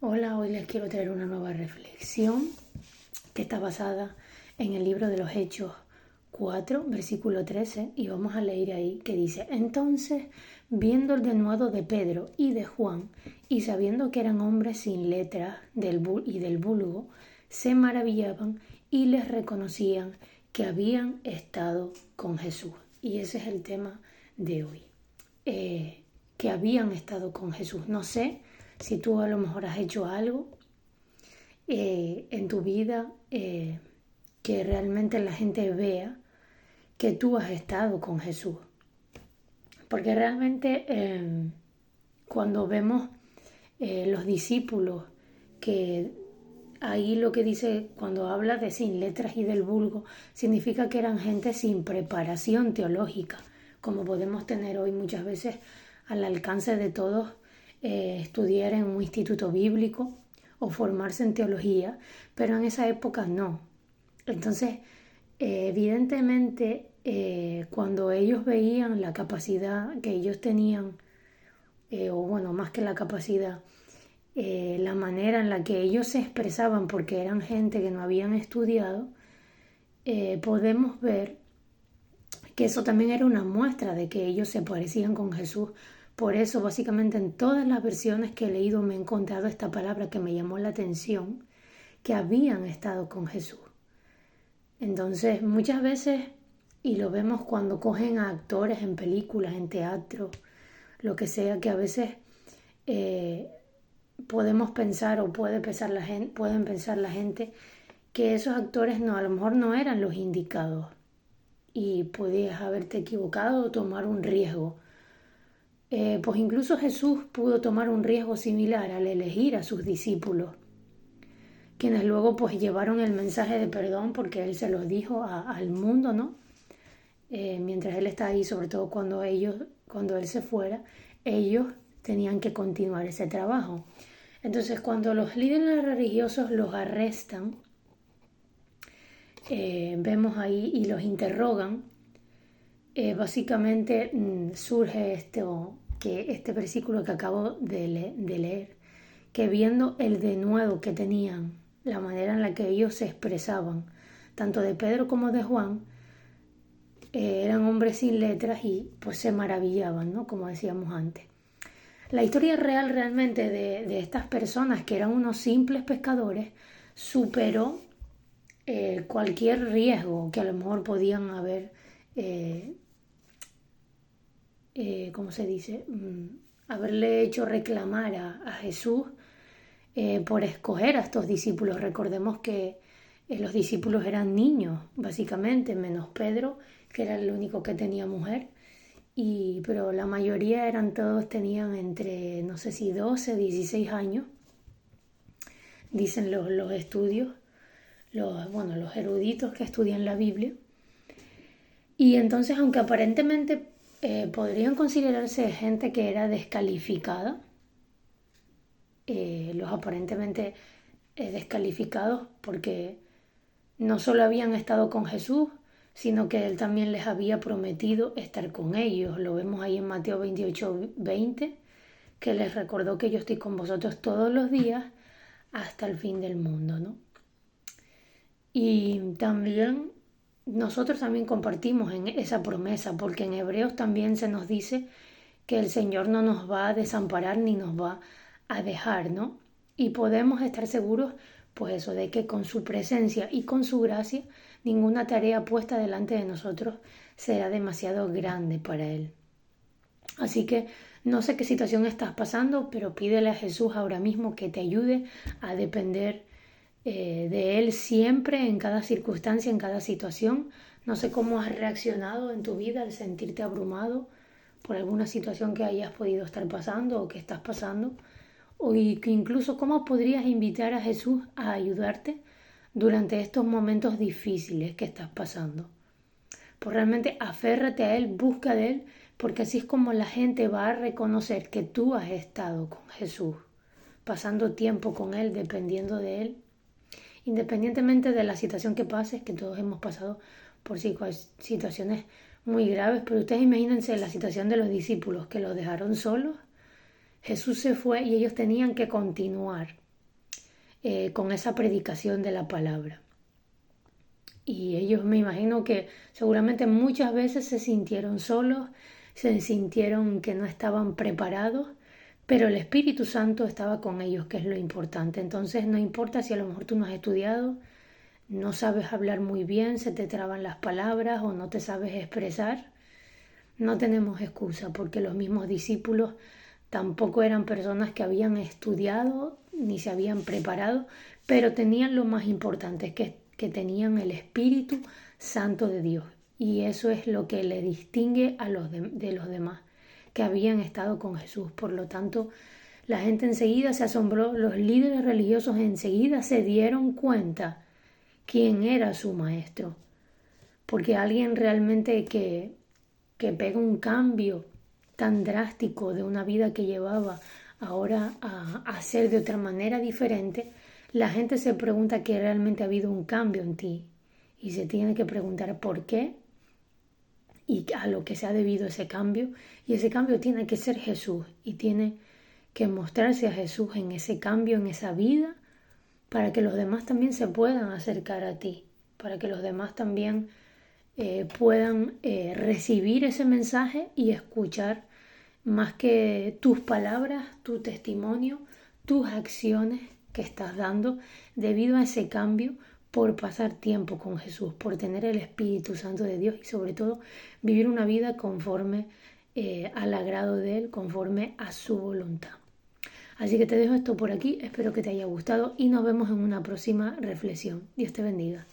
Hola, hoy les quiero traer una nueva reflexión que está basada en el libro de los Hechos 4, versículo 13, y vamos a leer ahí que dice: Entonces, viendo el denuedo de Pedro y de Juan, y sabiendo que eran hombres sin letra y del vulgo, se maravillaban y les reconocían que habían estado con Jesús. Y ese es el tema de hoy, que habían estado con Jesús. No sé si tú a lo mejor has hecho algo en tu vida que realmente la gente vea que tú has estado con Jesús. Porque realmente cuando vemos los discípulos, que ahí lo que dice cuando habla de sin letras y del vulgo, significa que eran gente sin preparación teológica, como podemos tener hoy muchas veces al alcance de todos, estudiar en un instituto bíblico o formarse en teología, pero en esa época no. Entonces, evidentemente, cuando ellos veían la capacidad que ellos tenían, o bueno, más que la capacidad, la manera en la que ellos se expresaban, porque eran gente que no habían estudiado, podemos ver que eso también era una muestra de que ellos se parecían con Jesús. Por eso, básicamente, en todas las versiones que he leído me he encontrado esta palabra que me llamó la atención, que habían estado con Jesús. Entonces, muchas veces, y lo vemos cuando cogen a actores en películas, en teatro, lo que sea, que a veces podemos pensar o pueden pensar la gente que esos actores a lo mejor no eran los indicados y podías haberte equivocado o tomar un riesgo. Pues incluso Jesús pudo tomar un riesgo similar al elegir a sus discípulos, quienes luego pues llevaron el mensaje de perdón porque Él se los dijo al mundo, ¿no? Mientras Él está ahí, sobre todo cuando Él se fuera, ellos tenían que continuar ese trabajo. Entonces, cuando los líderes religiosos los arrestan, vemos ahí y los interrogan, básicamente surge este versículo que acabo de leer, que viendo el denuedo que tenían, la manera en la que ellos se expresaban, tanto de Pedro como de Juan, eran hombres sin letras y pues se maravillaban, ¿no? Como decíamos antes. La historia real realmente de estas personas, que eran unos simples pescadores, superó cualquier riesgo que a lo mejor podían haber, ¿cómo se dice? Haberle hecho reclamar a Jesús por escoger a estos discípulos. Recordemos que los discípulos eran niños, básicamente, menos Pedro, que era el único que tenía mujer. Pero la mayoría todos tenían entre, no sé si 12, 16 años, dicen los estudios, los eruditos que estudian la Biblia. Y entonces, aunque aparentemente podrían considerarse gente que era descalificada, los aparentemente descalificados, porque no solo habían estado con Jesús, sino que Él también les había prometido estar con ellos. Lo vemos ahí en Mateo 28, 20, que les recordó que yo estoy con vosotros todos los días hasta el fin del mundo, ¿no? Y también nosotros también compartimos en esa promesa, porque en Hebreos también se nos dice que el Señor no nos va a desamparar ni nos va a dejar, ¿no? Y podemos estar seguros, pues eso, de que con su presencia y con su gracia, ninguna tarea puesta delante de nosotros será demasiado grande para Él. Así que no sé qué situación estás pasando, pero pídele a Jesús ahora mismo que te ayude a depender de Él siempre, en cada circunstancia, en cada situación. No sé cómo has reaccionado en tu vida al sentirte abrumado por alguna situación que hayas podido estar pasando o que estás pasando, o que incluso cómo podrías invitar a Jesús a ayudarte durante estos momentos difíciles que estás pasando. Pues realmente aférrate a Él, busca de Él, porque así es como la gente va a reconocer que tú has estado con Jesús, pasando tiempo con Él, dependiendo de Él. Independientemente de la situación que pases, que todos hemos pasado por situaciones muy graves, pero ustedes imagínense la situación de los discípulos que los dejaron solos. Jesús se fue y ellos tenían que continuar. con esa predicación de la palabra. Y ellos, me imagino que seguramente muchas veces se sintieron solos, se sintieron que no estaban preparados, pero el Espíritu Santo estaba con ellos, que es lo importante. Entonces no importa si a lo mejor tú no has estudiado, no sabes hablar muy bien, se te traban las palabras o no te sabes expresar, no tenemos excusa, porque los mismos discípulos tampoco eran personas que habían estudiado ni se habían preparado, pero tenían lo más importante, que tenían el Espíritu Santo de Dios. Y eso es lo que le distingue a de los demás, que habían estado con Jesús. Por lo tanto, la gente enseguida se asombró, los líderes religiosos enseguida se dieron cuenta quién era su maestro. Porque alguien realmente que pega un cambio tan drástico de una vida que llevaba ahora a ser de otra manera diferente, la gente se pregunta que realmente ha habido un cambio en ti y se tiene que preguntar por qué y a lo que se ha debido ese cambio, y ese cambio tiene que ser Jesús y tiene que mostrarse a Jesús en ese cambio, en esa vida, para que los demás también se puedan acercar a ti, para que los demás también puedan recibir ese mensaje y escuchar más que tus palabras, tu testimonio, tus acciones que estás dando debido a ese cambio por pasar tiempo con Jesús, por tener el Espíritu Santo de Dios y sobre todo vivir una vida conforme al agrado de Él, conforme a su voluntad. Así que te dejo esto por aquí, espero que te haya gustado y nos vemos en una próxima reflexión. Dios te bendiga.